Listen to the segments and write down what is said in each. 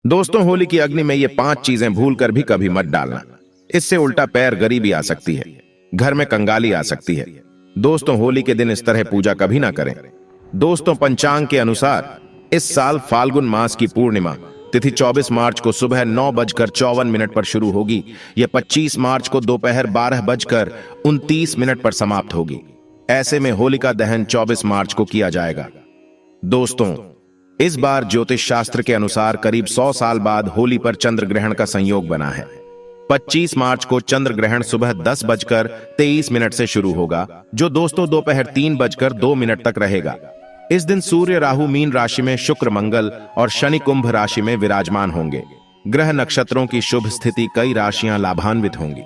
दोस्तों, होली की अग्नि में ये 5 चीजें भूल कर भी कभी मत डालना। इससे उल्टा पैर गरीबी आ सकती है, घर में कंगाली आ सकती है। दोस्तों, होली के दिन इस तरह पूजा कभी ना करें। दोस्तों, पंचांग के अनुसार इस साल फाल्गुन मास की पूर्णिमा तिथि 24 मार्च को सुबह 9:54 पर शुरू होगी। यह 25 मार्च को दोपहर 12:29 पर समाप्त होगी। ऐसे में होलिका दहन 24 मार्च को किया जाएगा। दोस्तों, इस बार ज्योतिष शास्त्र के अनुसार करीब 100 साल बाद होली पर चंद्र ग्रहण का संयोग बना है। 25 मार्च को चंद्र ग्रहण सुबह 10:23 से शुरू होगा, जो दोस्तों दोपहर 3:02 तक रहेगा। इस दिन सूर्य राहु मीन राशि में, शुक्र मंगल और शनि कुंभ राशि में विराजमान होंगे। ग्रह नक्षत्रों की शुभ स्थिति, कई राशियां लाभान्वित होंगी।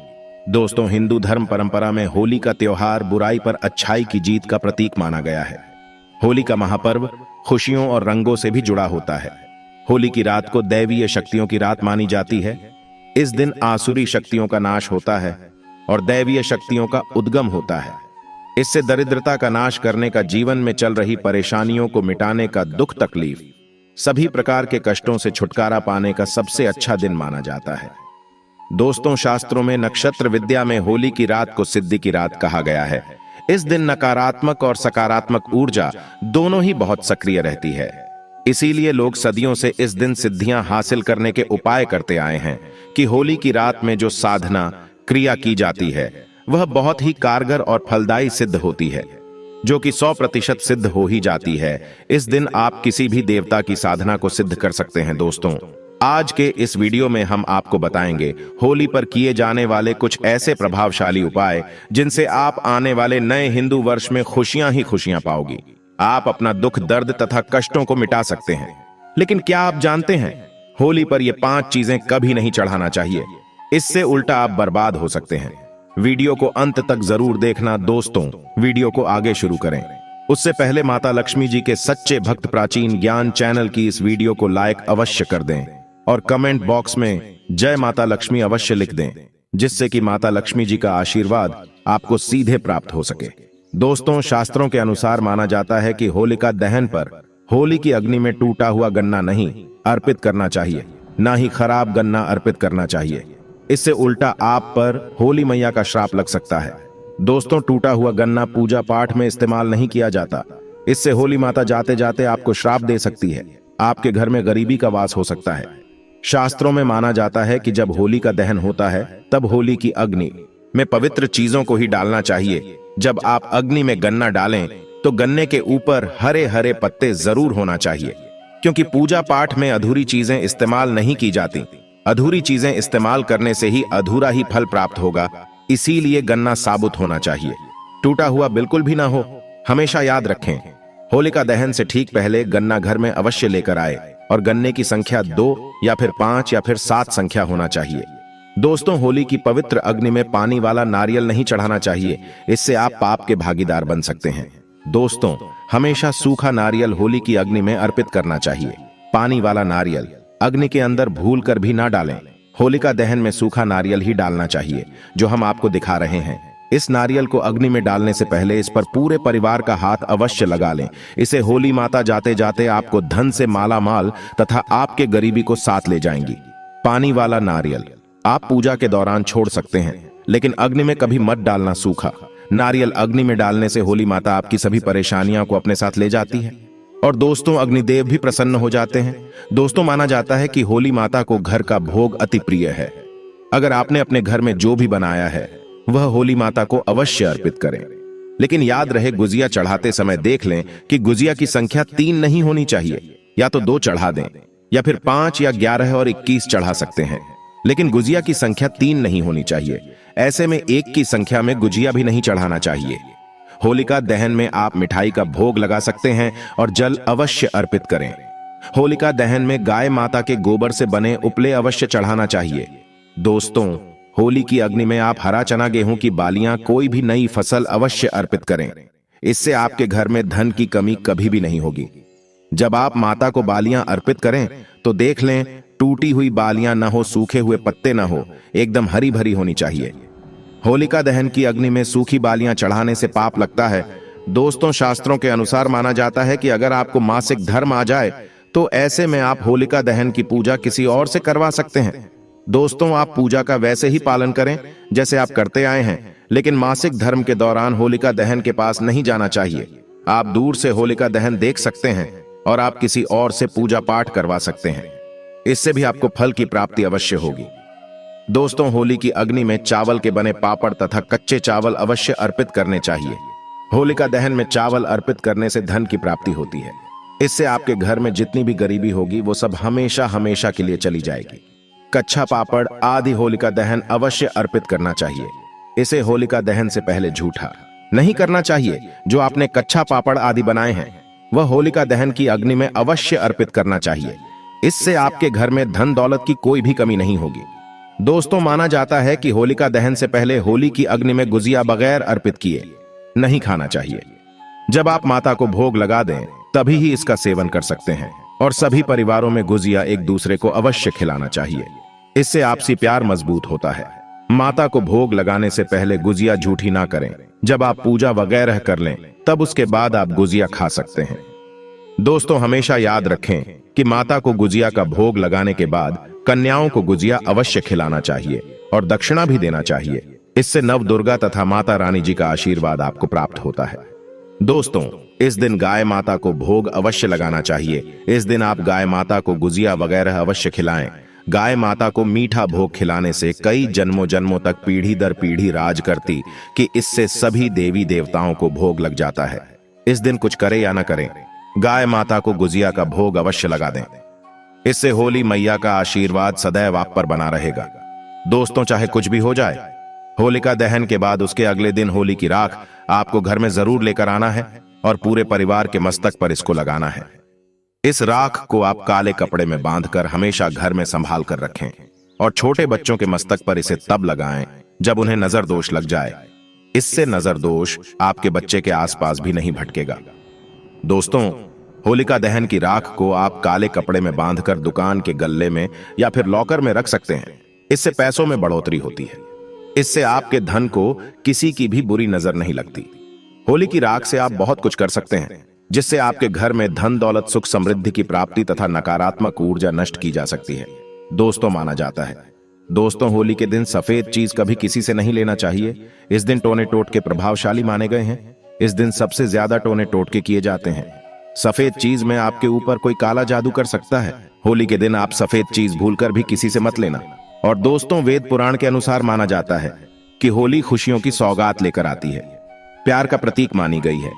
दोस्तों, हिंदू धर्म परंपरा में होली का त्योहार बुराई पर अच्छाई की जीत का प्रतीक माना गया है। होली का महापर्व खुशियों और रंगों से भी जुड़ा होता है। होली की रात को दैवीय शक्तियों की रात मानी जाती है। इस दिन आसुरी शक्तियों का नाश होता है और दैवीय शक्तियों का उद्गम होता है। इससे दरिद्रता का नाश करने का, जीवन में चल रही परेशानियों को मिटाने का, दुख तकलीफ सभी प्रकार के कष्टों से छुटकारा पाने का सबसे अच्छा दिन माना जाता है। दोस्तों, शास्त्रों में नक्षत्र विद्या में होली की रात को सिद्धि की रात कहा गया है। इस दिन नकारात्मक और सकारात्मक ऊर्जा दोनों ही बहुत सक्रिय रहती है। इसीलिए लोग सदियों से इस दिन सिद्धियां हासिल करने के उपाय करते आए हैं कि होली की रात में जो साधना क्रिया की जाती है वह बहुत ही कारगर और फलदायी सिद्ध होती है, जो कि 100% सिद्ध हो ही जाती है। इस दिन आप किसी भी देवता की साधना को सिद्ध कर सकते हैं। दोस्तों, आज के इस वीडियो में हम आपको बताएंगे होली पर किए जाने वाले कुछ ऐसे प्रभावशाली उपाय जिनसे आप आने वाले नए हिंदू वर्ष में खुशियां ही खुशियां पाओगी। आप अपना दुख, दर्द तथा कष्टों को मिटा सकते हैं। लेकिन क्या आप जानते हैं, होली पर ये 5 चीजें कभी नहीं चढ़ाना चाहिए। इससे उल्टा आप बर्बाद हो सकते हैं। वीडियो को अंत तक जरूर देखना। दोस्तों, वीडियो को आगे शुरू करें उससे पहले माता लक्ष्मी जी के सच्चे भक्त प्राचीन ज्ञान चैनल की इस वीडियो को लाइक अवश्य कर दें और कमेंट बॉक्स में जय माता लक्ष्मी अवश्य लिख दें, जिससे कि माता लक्ष्मी जी का आशीर्वाद आपको सीधे प्राप्त हो सके। दोस्तों, शास्त्रों के अनुसार माना जाता है कि होलिका दहन पर होली की अग्नि में टूटा हुआ गन्ना नहीं अर्पित करना चाहिए, ना ही खराब गन्ना अर्पित करना चाहिए। इससे उल्टा आप पर होली मैया का श्राप लग सकता है। दोस्तों, टूटा हुआ गन्ना पूजा पाठ में इस्तेमाल नहीं किया जाता। इससे होली माता जाते जाते आपको श्राप दे सकती है। आपके घर में गरीबी का वास हो सकता है। शास्त्रों में माना जाता है कि जब होली का दहन होता है तब होली की अग्नि में पवित्र चीजों को ही डालना चाहिए। जब आप अग्नि में गन्ना डालें तो गन्ने के ऊपर हरे हरे पत्ते जरूर होना चाहिए, क्योंकि पूजा पाठ में अधूरी चीजें इस्तेमाल नहीं की जाती। अधूरी चीजें इस्तेमाल करने से ही अधूरा ही फल प्राप्त होगा। इसीलिए गन्ना साबुत होना चाहिए, टूटा हुआ बिल्कुल भी ना हो। हमेशा याद रखें, होलिका दहन से ठीक पहले गन्ना घर में अवश्य लेकर आए और गन्ने की संख्या 2 या फिर 5 या फिर 7 संख्या होना चाहिए। दोस्तों, होली की पवित्र अग्नि में पानी वाला नारियल नहीं चढ़ाना चाहिए। इससे आप पाप के भागीदार बन सकते हैं। दोस्तों, हमेशा सूखा नारियल होली की अग्नि में अर्पित करना चाहिए। पानी वाला नारियल अग्नि के अंदर भूल कर भी ना डालें। होलिका दहन में सूखा नारियल ही डालना चाहिए, जो हम आपको दिखा रहे हैं। इस नारियल को अग्नि में डालने से पहले इस पर पूरे परिवार का हाथ अवश्य लगा लें। इसे होली माता जाते जाते आपको धन से माला माल तथा आपके गरीबी को साथ ले जाएंगी। पानी वाला नारियल आप पूजा के दौरान छोड़ सकते हैं, लेकिन अग्नि में कभी मत डालना। सूखा नारियल अग्नि में डालने से होली माता आपकी सभी परेशानियों को अपने साथ ले जाती है और दोस्तों, अग्निदेव भी प्रसन्न हो जाते हैं। दोस्तों, माना जाता है कि होली माता को घर का भोग अति प्रिय है। अगर आपने अपने घर में जो भी बनाया है वह होली माता को अवश्य अर्पित करें। लेकिन याद रहे, गुजिया चढ़ाते समय देख लें कि गुजिया की संख्या 3 नहीं होनी चाहिए। या तो 2 चढ़ा दें या फिर 5 या 11 और 21 चढ़ा सकते हैं, लेकिन गुजिया की संख्या 3 नहीं होनी चाहिए। ऐसे में 1 की संख्या में गुजिया भी नहीं चढ़ाना चाहिए। होलिका दहन में आप मिठाई का भोग लगा सकते हैं और जल अवश्य अर्पित करें। होलिका दहन में गाय माता के गोबर से बने उपले अवश्य चढ़ाना चाहिए। दोस्तों, होली की अग्नि में आप हरा चना, गेहूं की बालियां, कोई भी नई फसल अवश्य अर्पित करें। इससे आपके घर में धन की कमी कभी भी नहीं होगी। जब आप माता को बालियां अर्पित करें तो देख लें टूटी हुई बालियां ना हो, सूखे हुए पत्ते ना हो, एकदम हरी भरी होनी चाहिए। होलिका दहन की अग्नि में सूखी बालियां चढ़ाने से पाप लगता है। दोस्तों, शास्त्रों के अनुसार माना जाता है कि अगर आपको मासिक धर्म आ जाए तो ऐसे में आप होलिका दहन की पूजा किसी और से करवा सकते हैं। दोस्तों, आप पूजा का वैसे ही पालन करें जैसे आप करते आए हैं, लेकिन मासिक धर्म के दौरान होलिका दहन के पास नहीं जाना चाहिए। आप दूर से होलिका दहन देख सकते हैं और आप किसी और से पूजा पाठ करवा सकते हैं। इससे भी आपको फल की प्राप्ति अवश्य होगी। दोस्तों, होली की अग्नि में चावल के बने पापड़ तथा कच्चे चावल अवश्य अर्पित करने चाहिए। होलिका दहन में चावल अर्पित करने से धन की प्राप्ति होती है। इससे आपके घर में जितनी भी गरीबी होगी वो सब हमेशा हमेशा के लिए चली जाएगी। कच्चा पापड़ आदि होलिका दहन अवश्य अर्पित करना चाहिए। इसे होलिका दहन से पहले झूठा नहीं करना चाहिए। जो आपने कच्चा पापड़ आदि बनाए हैं वह होलिका दहन की अग्नि में अवश्य अर्पित करना चाहिए। इससे आपके घर में धन दौलत की कोई भी कमी नहीं होगी। दोस्तों, माना जाता है कि होलिका दहन से पहले होली की अग्नि में गुजिया बगैर अर्पित किए नहीं खाना चाहिए। जब आप माता को भोग लगा दें तभी ही इसका सेवन कर सकते हैं और सभी परिवारों में गुजिया एक दूसरे को अवश्य खिलाना चाहिए। इससे आपसी प्यार मजबूत होता है। माता को भोग लगाने से पहले गुजिया झूठी ना करें। जब आप पूजा वगैरह कर लें तब उसके बाद आप गुजिया खा सकते हैं। दोस्तों, हमेशा याद रखें कि माता को गुजिया का भोग लगाने के बाद कन्याओं को गुजिया अवश्य खिलाना चाहिए और दक्षिणा भी देना चाहिए। इससे नव दुर्गा तथा माता रानी जी का आशीर्वाद आपको प्राप्त होता है। दोस्तों, इस दिन गाय माता को भोग अवश्य लगाना चाहिए। इस दिन आप गाय माता को गुजिया वगैरह अवश्य खिलाएं। गाय माता को मीठा भोग खिलाने से कई जन्मों जन्मों तक पीढ़ी दर पीढ़ी राज करती कि इससे सभी देवी देवताओं को भोग लग जाता है। इस दिन कुछ करें या न करें, गाय माता को गुजिया का भोग अवश्य लगा दें। इससे होली मैया का आशीर्वाद सदैव आप पर बना रहेगा। दोस्तों, चाहे कुछ भी हो जाए, होलिका दहन के बाद उसके अगले दिन होली की राख आपको घर में जरूर लेकर आना है और पूरे परिवार के मस्तक पर इसको लगाना है। इस राख को आप काले कपड़े में बांधकर हमेशा घर में संभाल कर रखें और छोटे बच्चों के मस्तक पर इसे तब लगाएं जब उन्हें नजर दोष लग जाए। इससे नजर दोष आपके बच्चे के आसपास भी नहीं भटकेगा। दोस्तों, होलिका दहन की राख को आप काले कपड़े में बांधकर दुकान के गल्ले में या फिर लॉकर में रख सकते हैं। इससे पैसों में बढ़ोतरी होती है। इससे आपके धन को किसी की भी बुरी नजर नहीं लगती। होली की राख से आप बहुत कुछ कर सकते हैं, जिससे आपके घर में धन दौलत सुख समृद्धि की प्राप्ति तथा नकारात्मक ऊर्जा नष्ट की जा सकती है। दोस्तों, माना जाता है दोस्तों, होली के दिन सफेद चीज कभी किसी से नहीं लेना चाहिए। इस दिन टोने टोटके प्रभावशाली माने गए हैं। इस दिन सबसे ज्यादा टोने टोटके किए जाते हैं। सफेद चीज में आपके ऊपर कोई काला जादू कर सकता है। होली के दिन आप सफेद चीज भूलकर भी किसी से मत लेना। और दोस्तों, वेद पुराण के अनुसार माना जाता है कि होली खुशियों की सौगात लेकर आती है, प्यार का प्रतीक मानी गई है।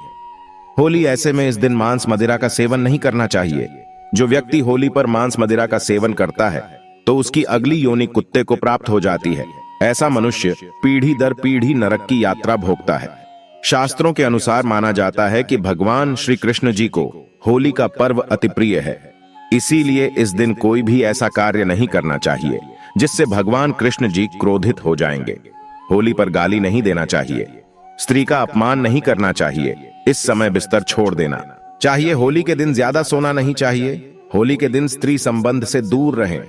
होली ऐसे में इस दिन मांस मदिरा का सेवन नहीं करना चाहिए। जो व्यक्ति होली पर मांस मदिरा का सेवन करता है तो उसकी अगली योनि कुत्ते को प्राप्त हो जाती है। ऐसा मनुष्य पीढ़ी दर पीढ़ी नरक की यात्रा भोगता है। शास्त्रों के अनुसार माना जाता है कि भगवान श्री कृष्ण जी को होली का पर्व अति प्रिय है। इसीलिए इस दिन कोई भी ऐसा कार्य नहीं करना चाहिए जिससे भगवान कृष्ण जी क्रोधित हो जाएंगे। होली पर गाली नहीं देना चाहिए। स्त्री का अपमान नहीं करना चाहिए। इस समय बिस्तर छोड़ देना चाहिए। होली के दिन ज्यादा सोना नहीं चाहिए। होली के दिन स्त्री संबंध से दूर रहें।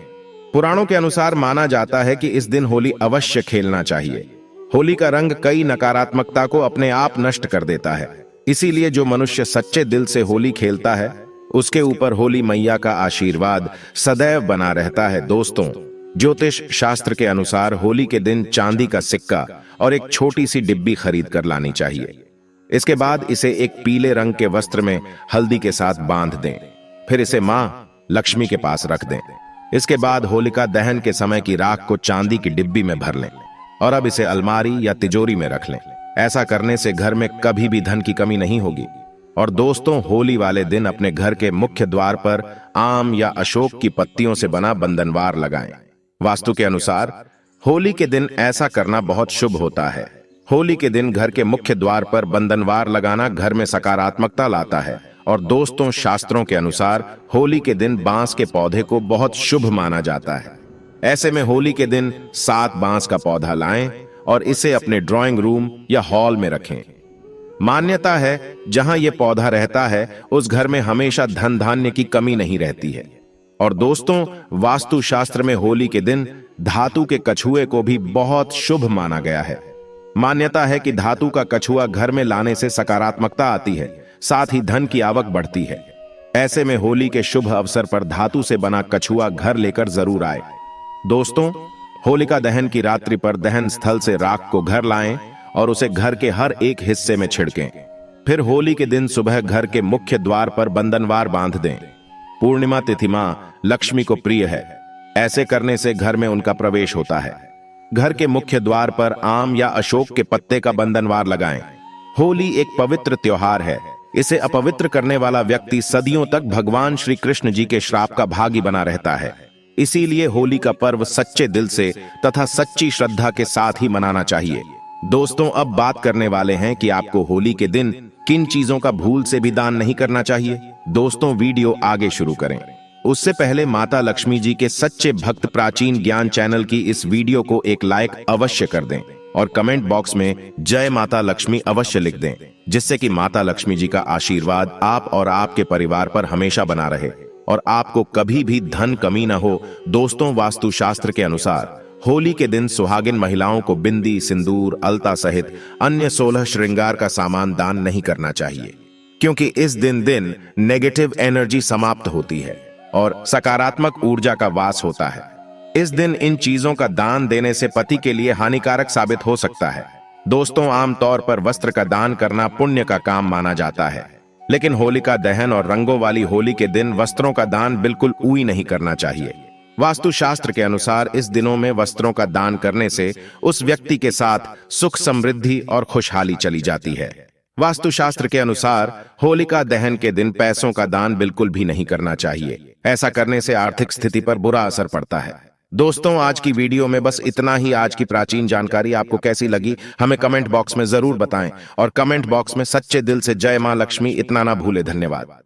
पुराणों के अनुसार माना जाता है कि इस दिन होली अवश्य खेलना चाहिए। होली का रंग कई नकारात्मकता को अपने आप नष्ट कर देता है। इसीलिए जो मनुष्य सच्चे दिल से होली खेलता है उसके ऊपर होली मैया का आशीर्वाद सदैव बना रहता है। दोस्तों, ज्योतिष शास्त्र के अनुसार होली के दिन चांदी का सिक्का और एक छोटी सी डिब्बी खरीद कर लानी चाहिए। इसके बाद इसे एक पीले रंग के वस्त्र में हल्दी के साथ बांध दें। फिर इसे मां लक्ष्मी के पास रख दें। इसके बाद होलिका दहन के समय की राख को चांदी की डिब्बी में भर लें और अब इसे अलमारी या तिजोरी में रख लें। ऐसा करने से घर में कभी भी धन की कमी नहीं होगी। और दोस्तों, होली वाले दिन अपने घर के मुख्य द्वार पर आम या अशोक की पत्तियों से बना बंधनवार लगाएं। वास्तु के अनुसार होली के दिन ऐसा करना बहुत शुभ होता है। होली के दिन घर के मुख्य द्वार पर बंधनवार लगाना घर में सकारात्मकता लाता है। और दोस्तों, शास्त्रों के अनुसार होली के दिन बांस के पौधे को बहुत शुभ माना जाता है। ऐसे में होली के दिन 7 बांस का पौधा लाएं और इसे अपने ड्राइंग रूम या हॉल में रखें। मान्यता है जहां यह पौधा रहता है उस घर में हमेशा धन धान्य की कमी नहीं रहती है। और दोस्तों, वास्तु शास्त्र में होली के दिन धातु के कछुए को भी बहुत शुभ माना गया है। मान्यता है कि धातु का कछुआ घर में लाने से सकारात्मकता आती है, साथ ही धन की आवक बढ़ती है। ऐसे में होली के शुभ अवसर पर धातु से बना कछुआ घर लेकर जरूर आए। दोस्तों, होलिका दहन की रात्रि पर दहन स्थल से राख को घर लाएं और उसे घर के हर एक हिस्से में छिड़कें। फिर होली के दिन सुबह घर के मुख्य द्वार पर बंधनवार बांध दें। पूर्णिमा तिथि मां लक्ष्मी को प्रिय है। ऐसे करने से घर में उनका प्रवेश होता है। घर के मुख्य द्वार पर आम या अशोक के पत्ते का बंधनवार लगाएं। होली एक पवित्र त्योहार है। इसे अपवित्र करने वाला व्यक्ति सदियों तक भगवान श्री कृष्ण जी के श्राप का भागी बना रहता है। इसीलिए होली का पर्व सच्चे दिल से तथा सच्ची श्रद्धा के साथ ही मनाना चाहिए। दोस्तों, अब बात करने वाले हैं कि आपको होली के दिन किन चीजों का भूल से भी दान नहीं करना चाहिए। दोस्तों, वीडियो आगे शुरू करें उससे पहले माता लक्ष्मी जी के सच्चे भक्त प्राचीन ज्ञान चैनल की इस वीडियो को एक लाइक अवश्य कर दें और कमेंट बॉक्स में जय माता लक्ष्मी अवश्य लिख दें, जिससे कि माता लक्ष्मी जी का आशीर्वाद आप और आपके परिवार पर हमेशा बना रहे और आपको कभी भी धन कमी न हो। दोस्तों, वास्तुशास्त्र के अनुसार होली के दिन सुहागिन महिलाओं को बिंदी, सिंदूर, अलता सहित अन्य 16 श्रृंगार का सामान दान नहीं करना चाहिए, क्योंकि इस दिन नेगेटिव एनर्जी समाप्त होती है और सकारात्मक ऊर्जा का वास होता है। इस दिन इन चीजों का दान देने से पति के लिए हानिकारक साबित हो सकता है। दोस्तों, आमतौर पर वस्त्र का दान करना पुण्य का काम माना जाता है, लेकिन होलिका दहन और रंगों वाली होली के दिन वस्त्रों का दान बिल्कुल ऊई नहीं करना चाहिए। वास्तुशास्त्र के अनुसार इस दिनों में वस्त्रों का दान करने से उस व्यक्ति के साथ सुख, समृद्धि और खुशहाली चली जाती है। वास्तुशास्त्र के अनुसार होलिका दहन के दिन पैसों का दान बिल्कुल भी नहीं करना चाहिए। ऐसा करने से आर्थिक स्थिति पर बुरा असर पड़ता है। दोस्तों, आज की वीडियो में बस इतना ही। आज की प्राचीन जानकारी आपको कैसी लगी हमें कमेंट बॉक्स में जरूर बताएं और कमेंट बॉक्स में सच्चे दिल से जय मां लक्ष्मी इतना ना भूले। धन्यवाद।